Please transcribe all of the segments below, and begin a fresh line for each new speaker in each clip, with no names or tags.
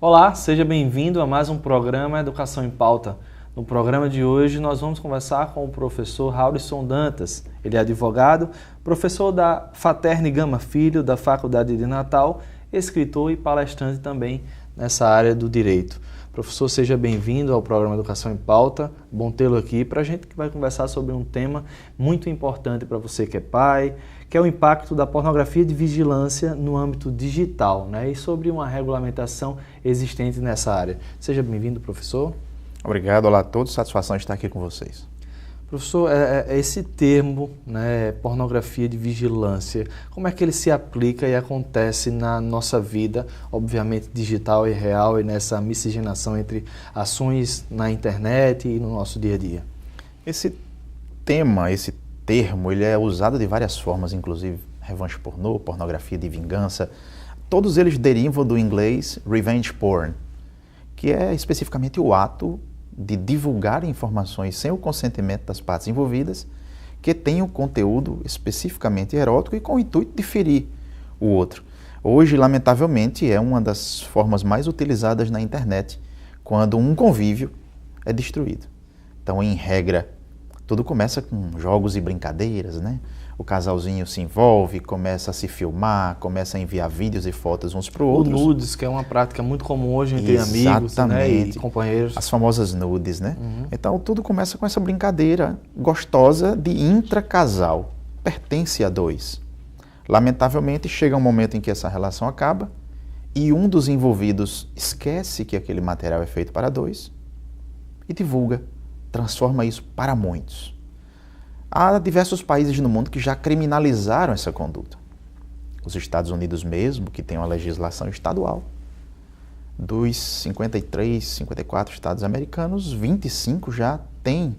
Olá, seja bem-vindo a mais um programa Educação em Pauta. No programa de hoje nós vamos conversar com o professor Raurison Dantas. Ele é advogado, professor da Faterne Gama Filho, da Faculdade de Natal, escritor e palestrante também nessa área do direito. Professor, seja bem-vindo ao programa Educação em Pauta. Bom tê-lo aqui para a gente que vai conversar sobre um tema muito importante para você que é pai, que é o impacto da pornografia de vigilância no âmbito digital, né? E sobre uma regulamentação existente nessa área. Seja bem-vindo, professor.
Obrigado, olá a todos, satisfação de estar aqui com vocês.
Professor, esse termo, né, pornografia de vigilância, como é que ele se aplica e acontece na nossa vida, obviamente digital e real, e nessa miscigenação entre ações na internet e no nosso dia a dia?
Esse termo, ele é usado de várias formas, inclusive revanche pornô, pornografia de vingança. Todos eles derivam do inglês revenge porn, que é especificamente o ato de divulgar informações sem o consentimento das partes envolvidas, que tenham conteúdo especificamente erótico e com o intuito de ferir o outro. Hoje, lamentavelmente, é uma das formas mais utilizadas na internet quando um convívio é destruído. Então, em regra, tudo começa com jogos e brincadeiras, né? O casalzinho se envolve, começa a se filmar, começa a enviar vídeos e fotos uns para o outro.
O nudes, que é uma prática muito comum hoje entre amigos, né, e companheiros.
As famosas nudes, né? Então tudo começa com essa brincadeira gostosa de intracasal. Pertence a dois. Lamentavelmente chega um momento em que essa relação acaba e um dos envolvidos esquece que aquele material é feito para dois e divulga, transforma isso para muitos. Há diversos países no mundo que já criminalizaram essa conduta. Os Estados Unidos mesmo, que tem uma legislação estadual. Dos 53, 54 estados americanos, 25 já têm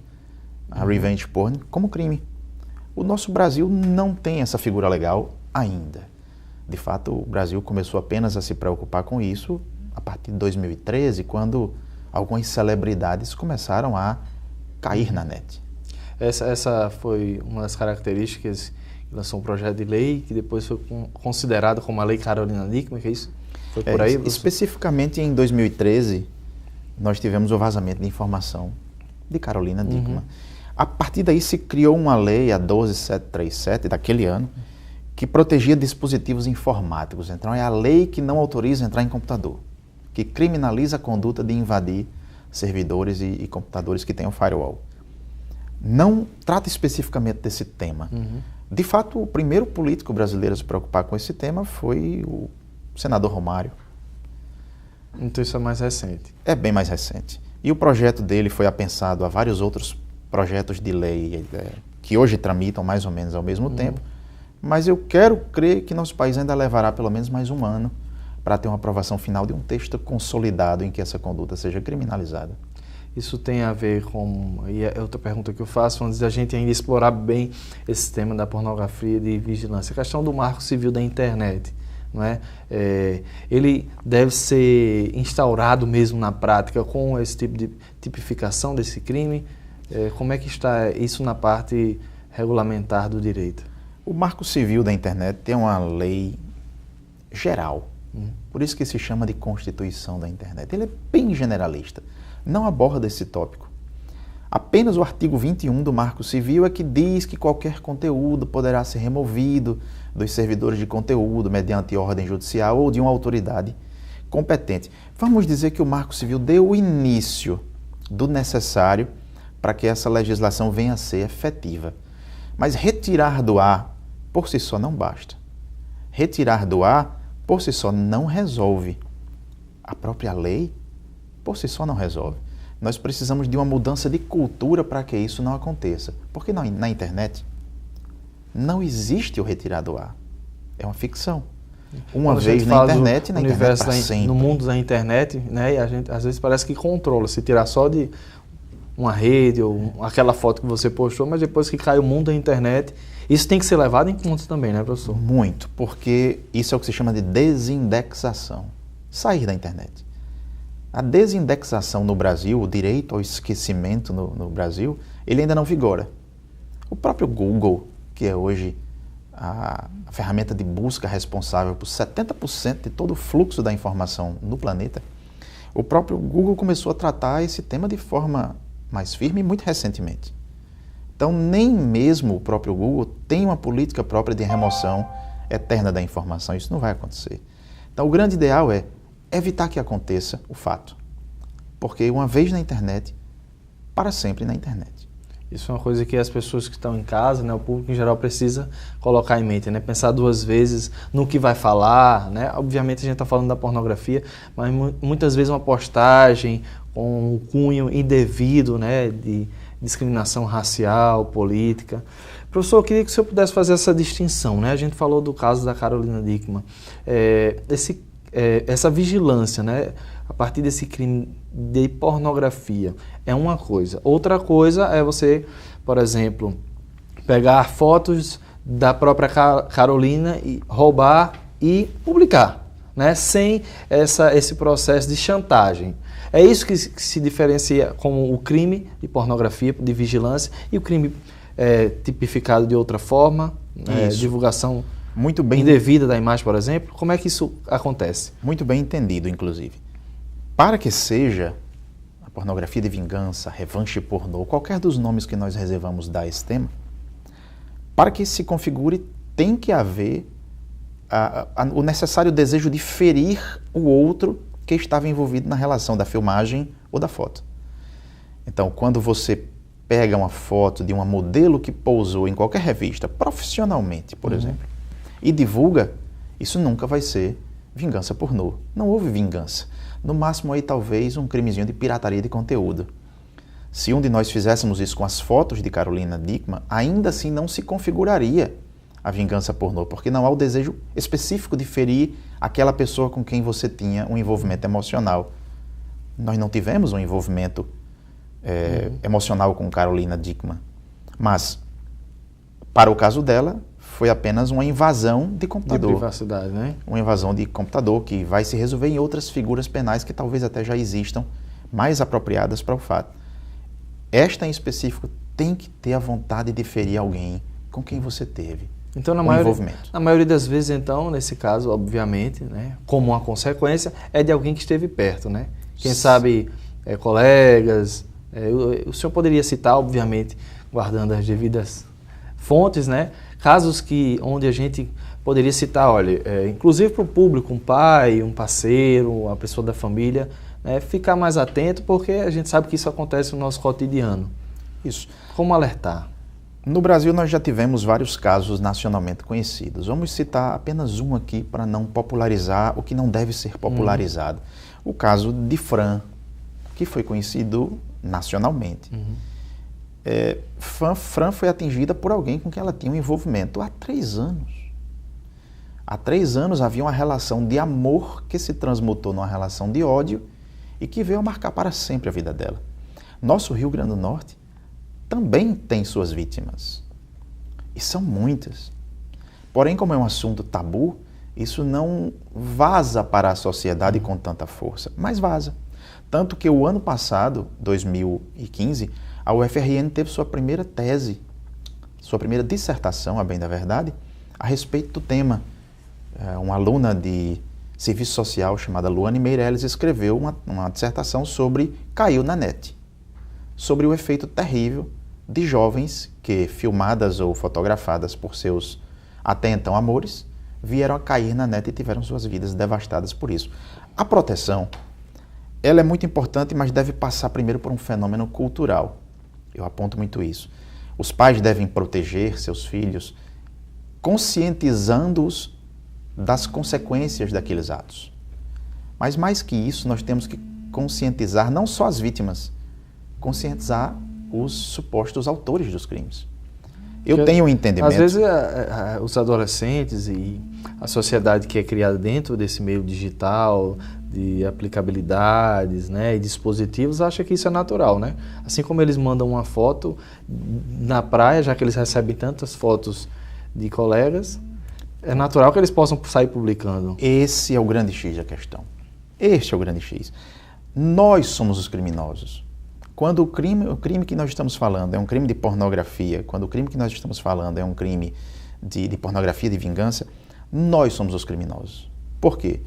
a revenge porn como crime. O nosso Brasil não tem essa figura legal ainda. De fato, o Brasil começou apenas a se preocupar com isso a partir de 2013, quando algumas celebridades começaram a cair na net.
Essa foi uma das características que lançou um projeto de lei que depois foi considerado como a Lei Carolina Dickmann, que é isso? Foi por aí?
Especificamente em 2013, nós tivemos o vazamento de informação de Carolina Dickmann. A partir daí se criou uma lei, a 12737, daquele ano, que protegia dispositivos informáticos. Então é a lei que não autoriza entrar em computador, que criminaliza a conduta de invadir servidores e computadores que tenham firewall. Não trata especificamente desse tema. De fato, o primeiro político brasileiro a se preocupar com esse tema foi o senador Romário.
Então isso é mais recente.
É bem mais recente. E o projeto dele foi apensado a vários outros projetos de lei que hoje tramitam mais ou menos ao mesmo tempo. Mas eu quero crer que nosso país ainda levará pelo menos mais um ano para ter uma aprovação final de um texto consolidado em que essa conduta seja criminalizada.
Isso tem a ver com, e é outra pergunta que eu faço, antes da gente ainda explorar bem esse tema da pornografia de vigilância, a questão do Marco Civil da internet, não é? Ele deve ser instaurado mesmo na prática com esse tipo de tipificação desse crime? Como é que está isso na parte regulamentar do direito?
O Marco Civil da internet tem uma lei geral, por isso que se chama de Constituição da internet. Ele é bem generalista. Não aborda esse tópico. Apenas o artigo 21 do Marco Civil é que diz que qualquer conteúdo poderá ser removido dos servidores de conteúdo mediante ordem judicial ou de uma autoridade competente. Vamos dizer que o Marco Civil deu o início do necessário para que essa legislação venha a ser efetiva. Mas retirar do ar por si só não basta. Retirar do ar por si só não resolve. A própria lei por si só não resolve. Nós precisamos de uma mudança de cultura para que isso não aconteça. Porque na internet não existe o retirar do ar. É uma ficção. Uma vez na internet para sempre.
No mundo da internet, né, e a gente às vezes parece que controla. Se tirar só de uma rede ou aquela foto que você postou, mas depois que cai o mundo da internet, isso tem que ser levado em conta também, né, professor?
Muito, porque isso é o que se chama de desindexação. Sair da internet. A desindexação no Brasil, o direito ao esquecimento no Brasil, ele ainda não vigora. O próprio Google, que é hoje a ferramenta de busca responsável por 70% de todo o fluxo da informação no planeta, O próprio Google começou a tratar esse tema de forma mais firme muito recentemente. Então, nem mesmo o próprio Google tem uma política própria de remoção eterna da informação. Isso não vai acontecer. Então, o grande ideal é evitar que aconteça o fato. Porque uma vez na internet, para sempre na internet.
Isso é uma coisa que as pessoas que estão em casa, né, o público em geral precisa colocar em mente, né, pensar duas vezes no que vai falar, né. Obviamente a gente está falando da pornografia, mas muitas vezes uma postagem com um cunho indevido, né, de discriminação racial, política. Professor, eu queria que o senhor pudesse fazer essa distinção, né. A gente falou do caso da Carolina Dickmann, essa vigilância, né, a partir desse crime de pornografia é uma coisa. Outra coisa é você, por exemplo, pegar fotos da própria Carolina e roubar e publicar, né, sem esse processo de chantagem. É isso que se diferencia como o crime de pornografia, de vigilância, e o crime tipificado de outra forma, divulgação
muito bem
indevida da imagem, por exemplo. Como é que isso acontece?
Muito bem entendido, inclusive. Para que seja a pornografia de vingança, revanche pornô, qualquer dos nomes que nós reservamos dar a esse tema, para que se configure, tem que haver o necessário desejo de ferir o outro que estava envolvido na relação da filmagem ou da foto. Então, quando você pega uma foto de uma modelo que pousou em qualquer revista, profissionalmente, por exemplo, e divulga, isso nunca vai ser vingança pornô. Não houve vingança. No máximo aí talvez um crimezinho de pirataria de conteúdo. Se um de nós fizéssemos isso com as fotos de Carolina Dickmann, ainda assim não se configuraria a vingança pornô, porque não há o desejo específico de ferir aquela pessoa com quem você tinha um envolvimento emocional. Nós não tivemos um envolvimento emocional com Carolina Dickmann, mas para o caso dela foi apenas uma invasão de computador.
De privacidade, né?
Uma invasão de computador que vai se resolver em outras figuras penais que talvez até já existam, mais apropriadas para o fato. Esta em específico tem que ter a vontade de ferir alguém com quem você teve
então, na maioria das vezes, então, nesse caso, obviamente, né, como uma consequência, é de alguém que esteve perto, né? Quem sabe colegas. O senhor poderia citar, obviamente, guardando as devidas fontes, né? Casos onde a gente poderia citar, olha, inclusive para o público, um pai, um parceiro, uma pessoa da família, né, ficar mais atento, porque a gente sabe que isso acontece no nosso cotidiano.
Isso.
Como alertar?
No Brasil nós já tivemos vários casos nacionalmente conhecidos. Vamos citar apenas um aqui para não popularizar o que não deve ser popularizado. O caso de Fran, que foi conhecido nacionalmente. Fran foi atingida por alguém com quem ela tinha um envolvimento há 3 anos. Há 3 anos havia uma relação de amor que se transmutou numa relação de ódio e que veio a marcar para sempre a vida dela. Nosso Rio Grande do Norte também tem suas vítimas. E são muitas. Porém, como é um assunto tabu, isso não vaza para a sociedade com tanta força, mas vaza. Tanto que o ano passado, 2015, a UFRN teve sua primeira tese, sua primeira dissertação, a bem da verdade, a respeito do tema. Uma aluna de serviço social chamada Luane Meirelles escreveu uma dissertação sobre Caiu na Net, sobre o efeito terrível de jovens que, filmadas ou fotografadas por seus até então amores, vieram a cair na net e tiveram suas vidas devastadas por isso. A proteção, ela é muito importante, mas deve passar primeiro por um fenômeno cultural. Eu aponto muito isso. Os pais devem proteger seus filhos, conscientizando-os das consequências daqueles atos. Mas mais que isso, nós temos que conscientizar não só as vítimas, conscientizar os supostos autores dos crimes. Eu tenho um entendimento...
Às vezes os adolescentes e a sociedade que é criada dentro desse meio digital, de aplicabilidades, né, e dispositivos, acha que isso é natural, né? Assim como eles mandam uma foto na praia, já que eles recebem tantas fotos de colegas, é natural que eles possam sair publicando.
Esse é o grande X da questão. Este é o grande X. Nós somos os criminosos. Quando o crime que nós estamos falando é um crime de pornografia, quando o crime que nós estamos falando é um crime de pornografia de vingança, nós somos os criminosos. Por quê?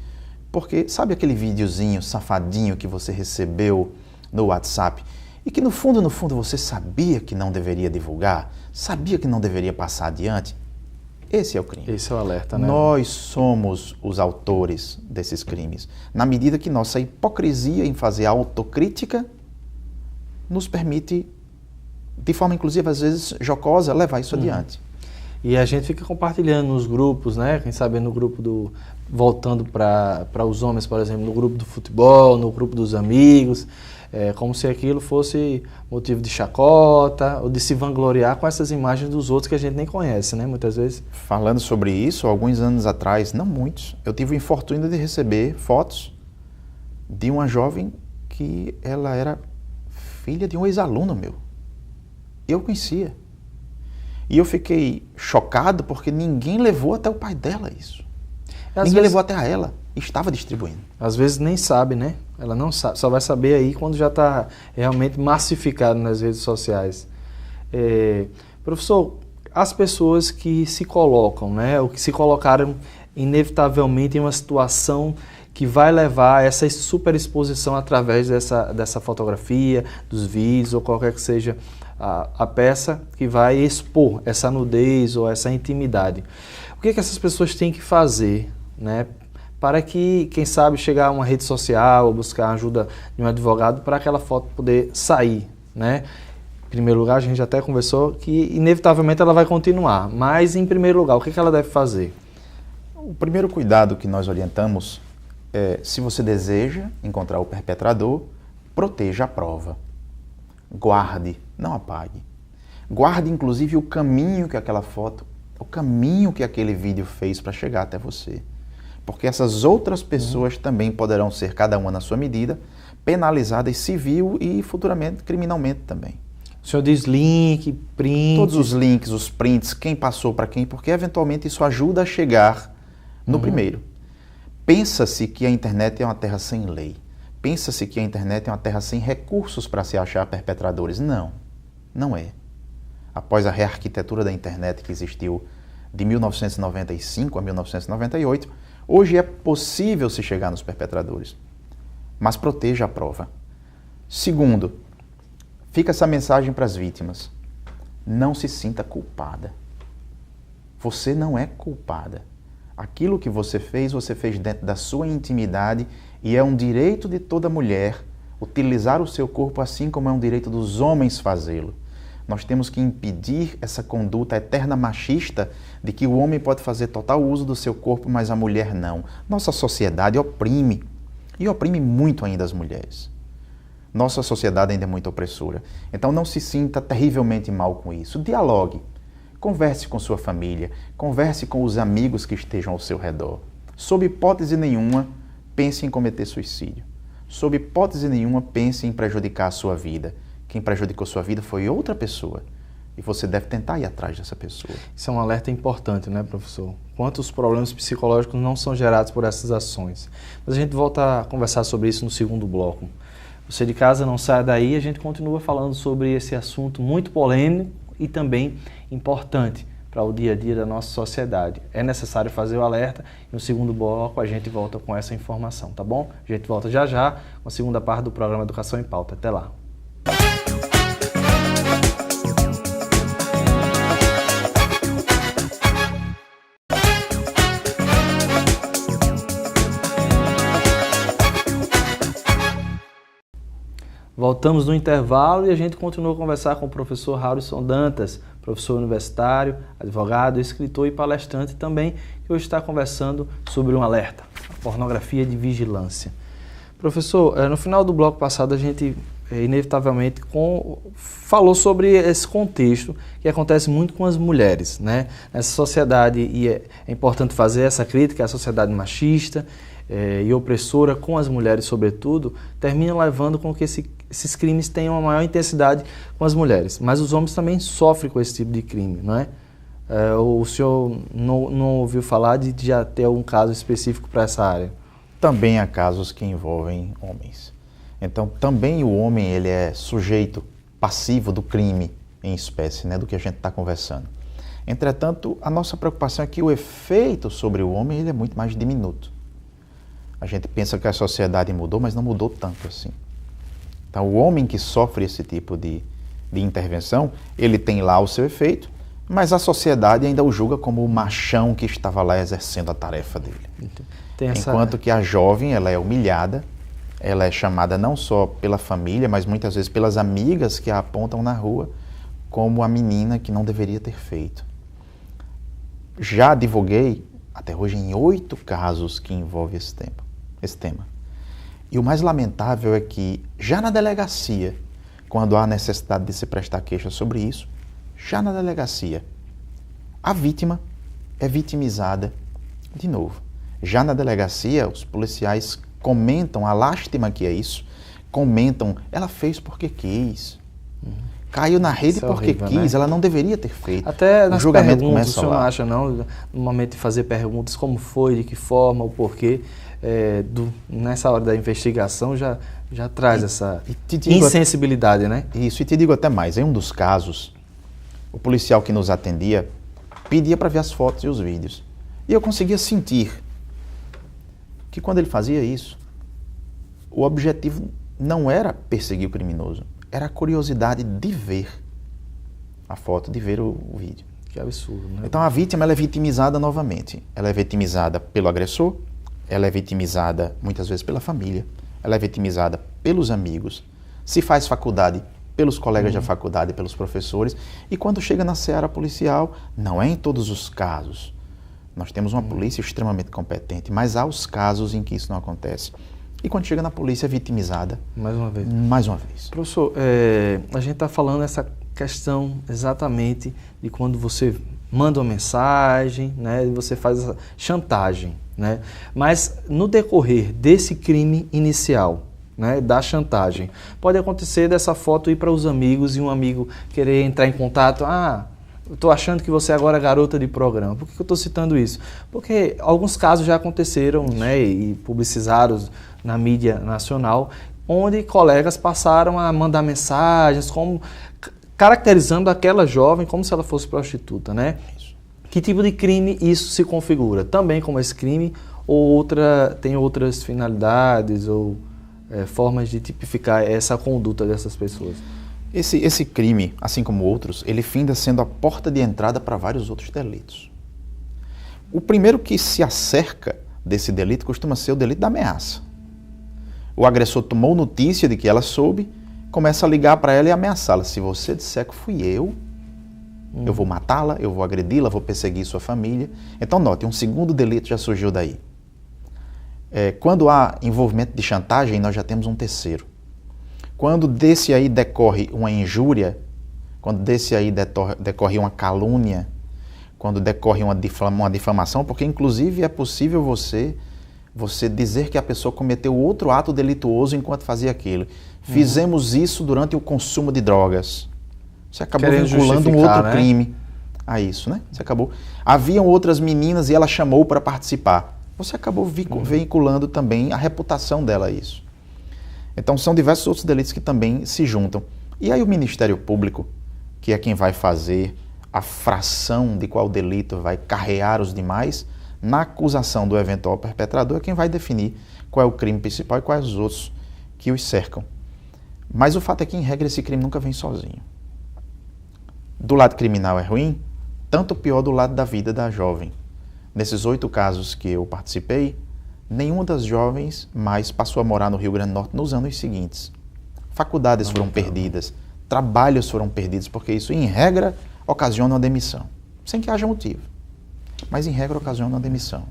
Porque sabe aquele videozinho safadinho que você recebeu no WhatsApp e que no fundo você sabia que não deveria divulgar, sabia que não deveria passar adiante? Esse é o crime.
Esse é o alerta, né?
Nós somos os autores desses crimes, na medida que nossa hipocrisia em fazer autocrítica nos permite, de forma inclusive às vezes jocosa, levar isso adiante.
E a gente fica compartilhando nos grupos, né? Quem sabe no grupo do... Voltando para os homens, por exemplo, no grupo do futebol, no grupo dos amigos, como se aquilo fosse motivo de chacota ou de se vangloriar com essas imagens dos outros que a gente nem conhece, né? Muitas vezes.
Falando sobre isso, alguns anos atrás, não muitos, eu tive o infortúnio de receber fotos de uma jovem que ela era filha de um ex-aluno meu. Eu conhecia. E eu fiquei chocado porque ninguém levou até o pai dela isso. Ninguém levou até a ela. Estava distribuindo.
Às vezes nem sabe, né? Ela não sabe. Só vai saber aí quando já está realmente massificado nas redes sociais. Professor, as pessoas que se colocam, né? Ou que se colocaram inevitavelmente em uma situação que vai levar a essa superexposição através dessa fotografia, dos vídeos ou qualquer que seja a peça que vai expor essa nudez ou essa intimidade. O que essas pessoas têm que fazer, né, para que, quem sabe, chegar a uma rede social ou buscar a ajuda de um advogado para aquela foto poder sair, né? Em primeiro lugar, a gente até conversou que inevitavelmente ela vai continuar, mas em primeiro lugar, o que ela deve fazer?
O primeiro cuidado que nós orientamos é, se você deseja encontrar o perpetrador, proteja a prova. Guarde, não apague. Guarde, inclusive, o caminho que aquela foto, o caminho que aquele vídeo fez para chegar até você. Porque essas outras pessoas também poderão ser, cada uma na sua medida, penalizadas civil e futuramente criminalmente também.
O senhor diz link, print...
Todos os links, os prints, quem passou para quem, porque eventualmente isso ajuda a chegar no primeiro. Pensa-se que a internet é uma terra sem lei. Pensa-se que a internet é uma terra sem recursos para se achar perpetradores. Não, não é. Após a rearquitetura da internet que existiu de 1995 a 1998, hoje é possível se chegar nos perpetradores. Mas proteja a prova. Segundo, fica essa mensagem para as vítimas. Não se sinta culpada. Você não é culpada. Aquilo que você fez dentro da sua intimidade e é um direito de toda mulher utilizar o seu corpo assim como é um direito dos homens fazê-lo. Nós temos que impedir essa conduta eterna machista de que o homem pode fazer total uso do seu corpo, mas a mulher não. Nossa sociedade oprime, e oprime muito ainda as mulheres. Nossa sociedade ainda é muito opressora. Então não se sinta terrivelmente mal com isso. Dialogue. Converse com sua família, converse com os amigos que estejam ao seu redor. Sob hipótese nenhuma, pense em cometer suicídio. Sob hipótese nenhuma, pense em prejudicar a sua vida. Quem prejudicou sua vida foi outra pessoa. E você deve tentar ir atrás dessa pessoa.
Isso é um alerta importante, né, professor? Quantos problemas psicológicos não são gerados por essas ações? Mas a gente volta a conversar sobre isso no segundo bloco. Você de casa não saia daí, a gente continua falando sobre esse assunto muito polêmico e também importante para o dia a dia da nossa sociedade. É necessário fazer o alerta e no segundo bloco a gente volta com essa informação, tá bom? A gente volta já já com a segunda parte do programa Educação em Pauta. Até lá. Voltamos no intervalo e a gente continua a conversar com o professor Haurisson Dantas, professor universitário, advogado, escritor e palestrante também, que hoje está conversando sobre um alerta, a pornografia de vigilância. Professor, no final do bloco passado a gente inevitavelmente falou sobre esse contexto que acontece muito com as mulheres, né? Nessa sociedade, e é importante fazer essa crítica, a sociedade machista e opressora com as mulheres sobretudo, termina levando com que esses crimes tenham uma maior intensidade com as mulheres. Mas os homens também sofrem com esse tipo de crime, não é? O senhor não ouviu falar de já ter algum caso específico para essa área?
Também há casos que envolvem homens. Então, também o homem ele é sujeito passivo do crime em espécie, né, do que a gente está conversando. Entretanto, a nossa preocupação é que o efeito sobre o homem ele é muito mais diminuto. A gente pensa que a sociedade mudou, mas não mudou tanto assim. Então, o homem que sofre esse tipo de intervenção, ele tem lá o seu efeito, mas a sociedade ainda o julga como o machão que estava lá exercendo a tarefa dele. Enquanto que a jovem, ela é humilhada, ela é chamada não só pela família, mas muitas vezes pelas amigas que a apontam na rua como a menina que não deveria ter feito. Já advoguei, até hoje, em 8 casos que envolvem esse tema. E o mais lamentável é que, já na delegacia, quando há necessidade de se prestar queixa sobre isso, já na delegacia, a vítima é vitimizada de novo. Já na delegacia, os policiais comentam a lástima que é isso, comentam, ela fez porque quis, caiu na rede porque
horrível,
quis,
né?
Ela não deveria ter feito.
Até nas
o julgamento
perguntas, o
começa
senhor não
lá.
acha, não, no momento de fazer perguntas, como foi, de que forma, o porquê, nessa hora da investigação já traz essa insensibilidade, né?
Isso, e te digo até mais, em um dos casos, o policial que nos atendia pedia para ver as fotos e os vídeos. E eu conseguia sentir que quando ele fazia isso, o objetivo não era perseguir o criminoso, era a curiosidade de ver a foto, de ver o vídeo.
Que absurdo, né?
Então a vítima, ela é vitimizada novamente. Ela é vitimizada pelo agressor, ela é vitimizada muitas vezes pela família, ela é vitimizada pelos amigos, se faz faculdade pelos colegas da faculdade, pelos professores, e quando chega na seara policial, não é em todos os casos. Nós temos uma polícia extremamente competente, mas há os casos em que isso não acontece. E quando chega na polícia, é vitimizada.
Mais uma vez.
Mais uma vez.
Professor, a gente está falando essa questão exatamente de quando você manda uma mensagem, né, e você faz essa chantagem, né? Mas no decorrer desse crime inicial, né, da chantagem, pode acontecer dessa foto ir para os amigos e um amigo querer entrar em contato. Eu estou achando que você agora é garota de programa. Por que eu estou citando isso? Porque alguns casos já aconteceram, né, e publicizaram na mídia nacional, onde colegas passaram a mandar mensagens caracterizando aquela jovem como se ela fosse prostituta, né?
Isso.
Que tipo de crime isso se configura? Também como esse crime ou tem outras finalidades ou formas de tipificar essa conduta dessas pessoas?
Esse crime, assim como outros, ele finda sendo a porta de entrada para vários outros delitos. O primeiro que se acerca desse delito costuma ser o delito da ameaça. O agressor tomou notícia de que ela soube, começa a ligar para ela e ameaçá-la. Se você disser que fui eu vou matá-la, eu vou agredi-la, vou perseguir sua família. Então, note, um segundo delito já surgiu daí. Quando há envolvimento de chantagem, nós já temos um terceiro. Quando desse aí decorre uma injúria, quando desse aí decorre uma calúnia, quando decorre uma difamação, porque inclusive é possível você dizer que a pessoa cometeu outro ato delituoso enquanto fazia aquilo. Fizemos isso durante o consumo de drogas. Você acabou vinculando um outro crime a isso, né? Você acabou. Haviam outras meninas e ela chamou para participar. Você acabou vinculando também a reputação dela a isso. Então são diversos outros delitos que também se juntam. E aí o Ministério Público, que é quem vai fazer a fração de qual delito vai carrear os demais, na acusação do eventual perpetrador, é quem vai definir qual é o crime principal e quais os outros que os cercam. Mas o fato é que, em regra, esse crime nunca vem sozinho. Do lado criminal é ruim, tanto pior do lado da vida da jovem. Nesses 8 casos que eu participei, nenhuma das jovens mais passou a morar no Rio Grande do Norte nos anos seguintes. Faculdades foram perdidas, trabalhos foram perdidos, porque isso, em regra, ocasiona uma demissão, sem que haja motivo. Mas, em regra, ocasiona uma demissão.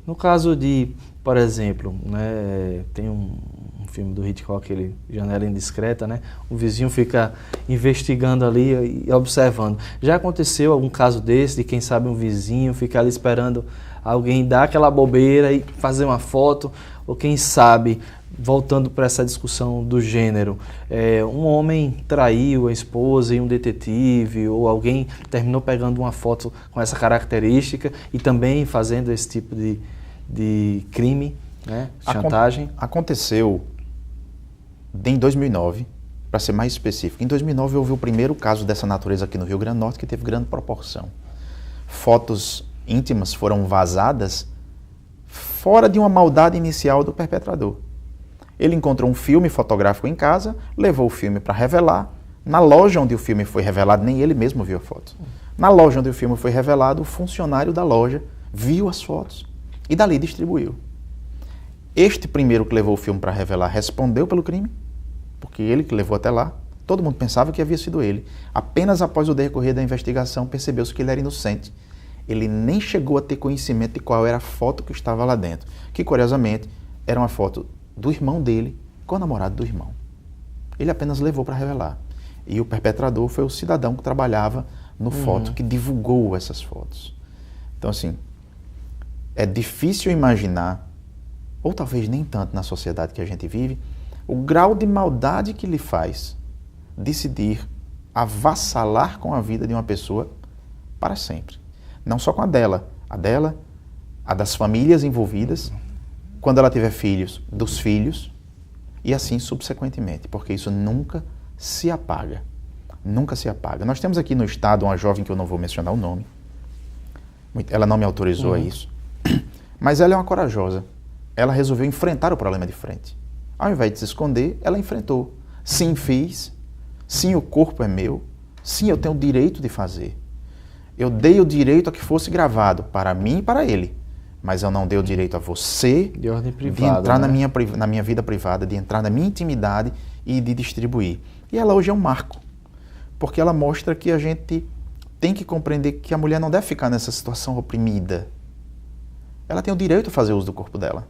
No caso de, por exemplo, né, tem um filme do Hitchcock, aquele Janela Indiscreta, né? O vizinho fica investigando ali e observando. Já aconteceu algum caso desse, de quem sabe um vizinho ficar ali esperando alguém dar aquela bobeira e fazer uma foto? Ou quem sabe, voltando para essa discussão do gênero, um homem traiu a esposa e um detetive, ou alguém terminou pegando uma foto com essa característica e também fazendo esse tipo de crime, né? Chantagem?
Aconteceu em 2009, para ser mais específico. Em 2009 houve o primeiro caso dessa natureza aqui no Rio Grande do Norte que teve grande proporção. Fotos íntimas foram vazadas fora de uma maldade inicial do perpetrador. Ele encontrou um filme fotográfico em casa, levou o filme para revelar. Na loja onde o filme foi revelado, nem ele mesmo viu a foto. Na loja onde o filme foi revelado, o funcionário da loja viu as fotos e dali distribuiu. Este primeiro que levou o filme para revelar respondeu pelo crime, porque ele que levou até lá. Todo mundo pensava que havia sido ele. Apenas após o decorrer da investigação percebeu-se que ele era inocente. Ele nem chegou a ter conhecimento de qual era a foto que estava lá dentro, que curiosamente era uma foto do irmão dele com o namorado do irmão. Ele apenas levou para revelar. E o perpetrador foi o cidadão que trabalhava no foto, que divulgou essas fotos. Então, assim, é difícil imaginar, ou talvez nem tanto na sociedade que a gente vive, o grau de maldade que lhe faz decidir avassalar com a vida de uma pessoa para sempre. Não só com a dela, a das famílias envolvidas, quando ela tiver filhos, dos filhos, e assim subsequentemente, porque isso nunca se apaga. Nunca se apaga. Nós temos aqui no estado uma jovem que eu não vou mencionar o nome. Ela não me autorizou a isso. Mas ela é uma corajosa. Ela resolveu enfrentar o problema de frente. Ao invés de se esconder, ela enfrentou. Sim, fiz. Sim, o corpo é meu. Sim, eu tenho o direito de fazer. Eu dei o direito a que fosse gravado para mim e para ele. Mas eu não dei o direito a você
de ordem privada,
de entrar
né?
na minha vida privada, de entrar na minha intimidade e de distribuir. E ela hoje é um marco. Porque ela mostra que a gente tem que compreender que a mulher não deve ficar nessa situação oprimida. Ela tem o direito de fazer uso do corpo dela.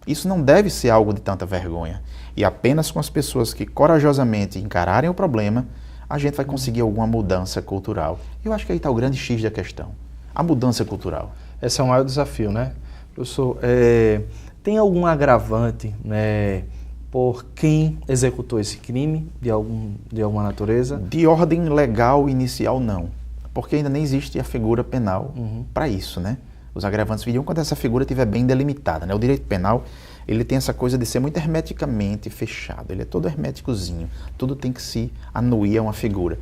Isso não deve ser algo de tanta vergonha. E apenas com as pessoas que corajosamente encararem o problema, a gente vai conseguir alguma mudança cultural. Eu acho que aí está o grande X da questão. A mudança cultural.
Esse é o maior desafio, né? Professor, tem algum agravante, né, por quem executou esse crime de alguma natureza?
De ordem legal inicial, não. Porque ainda nem existe a figura penal para isso, né? Os agravantes viriam quando essa figura estiver bem delimitada, né? O direito penal, ele tem essa coisa de ser muito hermeticamente fechado. Ele é todo herméticozinho. Tudo tem que se anuir a uma figura.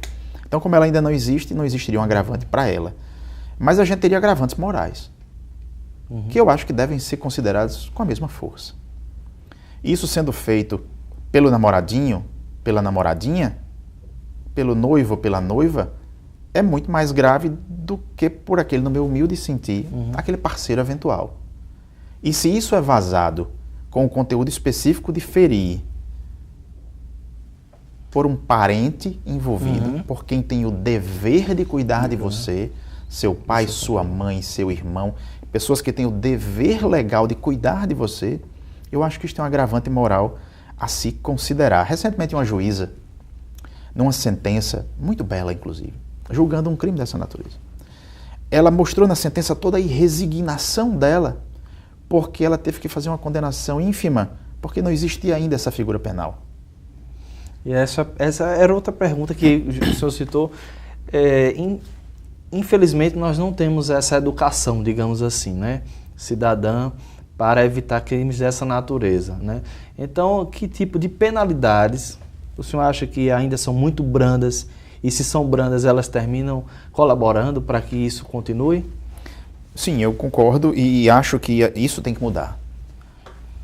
Então, como ela ainda não existe, não existiria um agravante para ela. Mas a gente teria agravantes morais, que eu acho que devem ser considerados com a mesma força. Isso sendo feito pelo namoradinho, pela namoradinha, pelo noivo, pela noiva, é muito mais grave do que por aquele, no meu humilde sentir, aquele parceiro eventual. E se isso é vazado com o conteúdo específico de ferir por um parente envolvido, por quem tem o dever de cuidar de você, seu pai, sua mãe, seu irmão, pessoas que têm o dever legal de cuidar de você, eu acho que isso tem um agravante moral a se considerar. Recentemente uma juíza, numa sentença, muito bela inclusive, julgando um crime dessa natureza, ela mostrou na sentença toda a resignação dela, porque ela teve que fazer uma condenação ínfima, porque não existia ainda essa figura penal.
E essa era outra pergunta que o senhor citou. Infelizmente, nós não temos essa educação, digamos assim, né, cidadã, para evitar crimes dessa natureza, né? Então, que tipo de penalidades o senhor acha que ainda são muito brandas? E se são brandas, elas terminam colaborando para que isso continue?
Sim, eu concordo e acho que isso tem que mudar.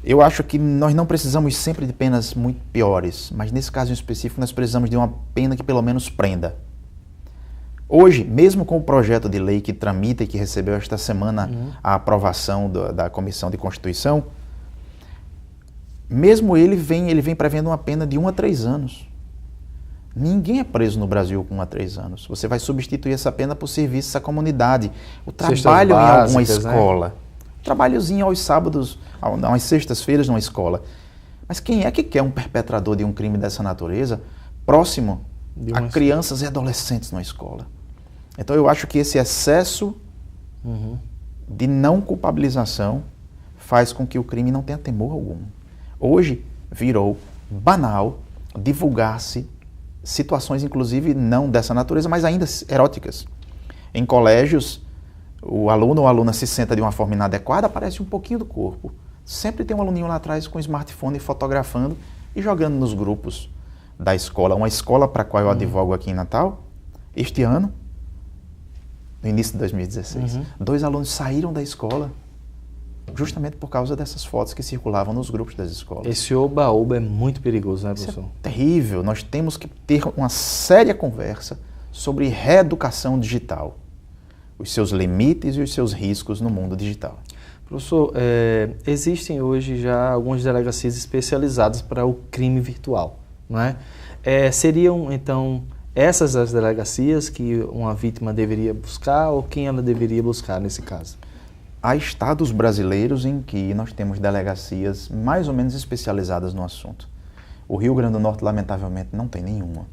Eu acho que nós não precisamos sempre de penas muito piores, mas nesse caso em específico nós precisamos de uma pena que pelo menos prenda. Hoje, mesmo com o projeto de lei que tramita e que recebeu esta semana a aprovação da Comissão de Constituição, mesmo ele vem prevendo uma pena de 1 a 3 anos. Ninguém é preso no Brasil com 1 a 3 anos. Você vai substituir essa pena por serviço à comunidade. O trabalho em alguma escola. Né? Trabalhozinho aos sábados, às sextas-feiras numa escola. Mas quem é que quer um perpetrador de um crime dessa natureza próximo a crianças e adolescentes numa escola? Então eu acho que esse excesso de não culpabilização faz com que o crime não tenha temor algum. Hoje virou banal divulgar-se situações, inclusive, não dessa natureza, mas ainda eróticas. Em colégios, o aluno ou a aluna se senta de uma forma inadequada, aparece um pouquinho do corpo. Sempre tem um aluninho lá atrás com o smartphone fotografando e jogando nos grupos da escola. Uma escola para a qual eu advogo aqui em Natal, este ano, no início de 2016, 2 alunos saíram da escola justamente por causa dessas fotos que circulavam nos grupos das escolas.
Esse oba-oba é muito perigoso, né, professor?
Isso é terrível. Nós temos que ter uma séria conversa sobre reeducação digital, os seus limites e os seus riscos no mundo digital.
Professor, existem hoje já algumas delegacias especializadas para o crime virtual, não é? Seriam, então, essas as delegacias que uma vítima deveria buscar ou quem ela deveria buscar nesse caso?
Há estados brasileiros em que nós temos delegacias mais ou menos especializadas no assunto. O Rio Grande do Norte, lamentavelmente, não tem nenhuma.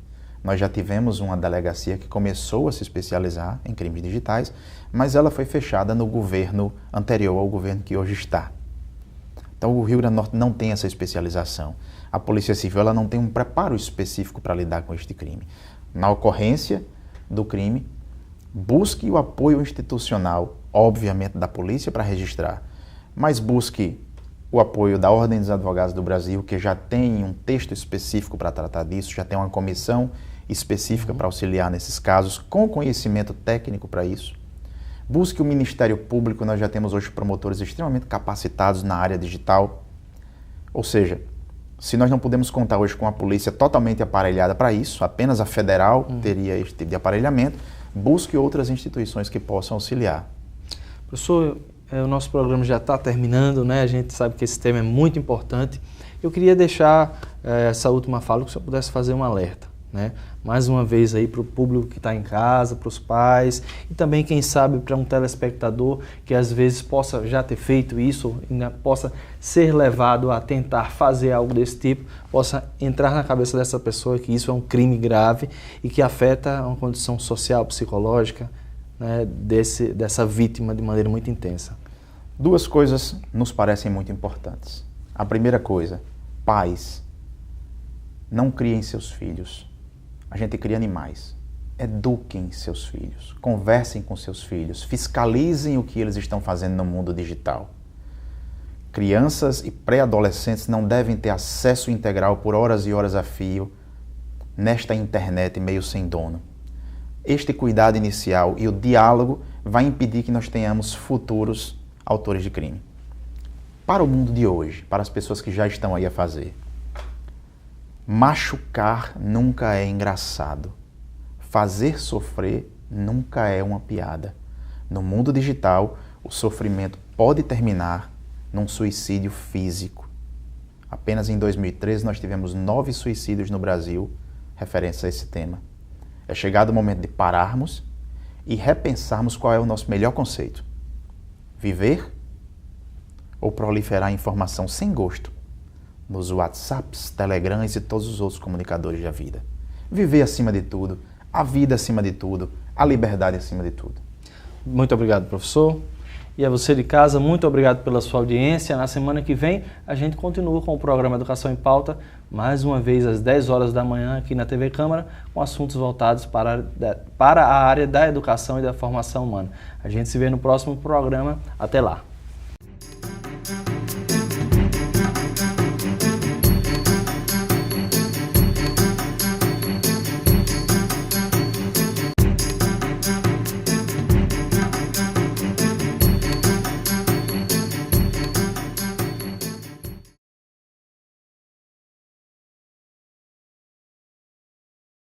Nós já tivemos uma delegacia que começou a se especializar em crimes digitais, mas ela foi fechada no governo anterior ao governo que hoje está. Então o Rio Grande do Norte não tem essa especialização. A Polícia Civil ela não tem um preparo específico para lidar com este crime. Na ocorrência do crime, busque o apoio institucional, obviamente da polícia, para registrar, mas busque o apoio da Ordem dos Advogados do Brasil, que já tem um texto específico para tratar disso, já tem uma comissão específica para auxiliar nesses casos, com conhecimento técnico para isso. Busque o Ministério Público, nós já temos hoje promotores extremamente capacitados na área digital. Ou seja, se nós não podemos contar hoje com a polícia totalmente aparelhada para isso, apenas a federal teria esse tipo de aparelhamento, busque outras instituições que possam auxiliar.
Professor, o nosso programa já está terminando, né? A gente sabe que esse tema é muito importante. Eu queria deixar essa última fala que o senhor pudesse fazer um alerta, né? Mais uma vez aí para o público que está em casa, para os pais e também, quem sabe, para um telespectador que às vezes possa já ter feito isso, possa ser levado a tentar fazer algo desse tipo, possa entrar na cabeça dessa pessoa que isso é um crime grave e que afeta uma condição social, psicológica, né, dessa vítima de maneira muito intensa.
Duas coisas nos parecem muito importantes. A primeira coisa, pais, não criem seus filhos. A gente cria animais. Eduquem seus filhos, conversem com seus filhos, fiscalizem o que eles estão fazendo no mundo digital. Crianças e pré-adolescentes não devem ter acesso integral por horas e horas a fio nesta internet meio sem dono. Este cuidado inicial e o diálogo vai impedir que nós tenhamos futuros autores de crime. Para o mundo de hoje, para as pessoas que já estão aí a fazer, machucar nunca é engraçado. Fazer sofrer nunca é uma piada. No mundo digital, o sofrimento pode terminar num suicídio físico. Apenas em 2013 nós tivemos 9 suicídios no Brasil referentes a esse tema. É chegado o momento de pararmos e repensarmos qual é o nosso melhor conceito. Viver ou proliferar informação sem gosto nos WhatsApps, Telegrams e todos os outros comunicadores da vida. Viver acima de tudo, a vida acima de tudo, a liberdade acima de tudo.
Muito obrigado, professor. E a você de casa, muito obrigado pela sua audiência. Na semana que vem, a gente continua com o programa Educação em Pauta, mais uma vez às 10 horas da manhã aqui na TV Câmara, com assuntos voltados para a área da educação e da formação humana. A gente se vê no próximo programa. Até lá.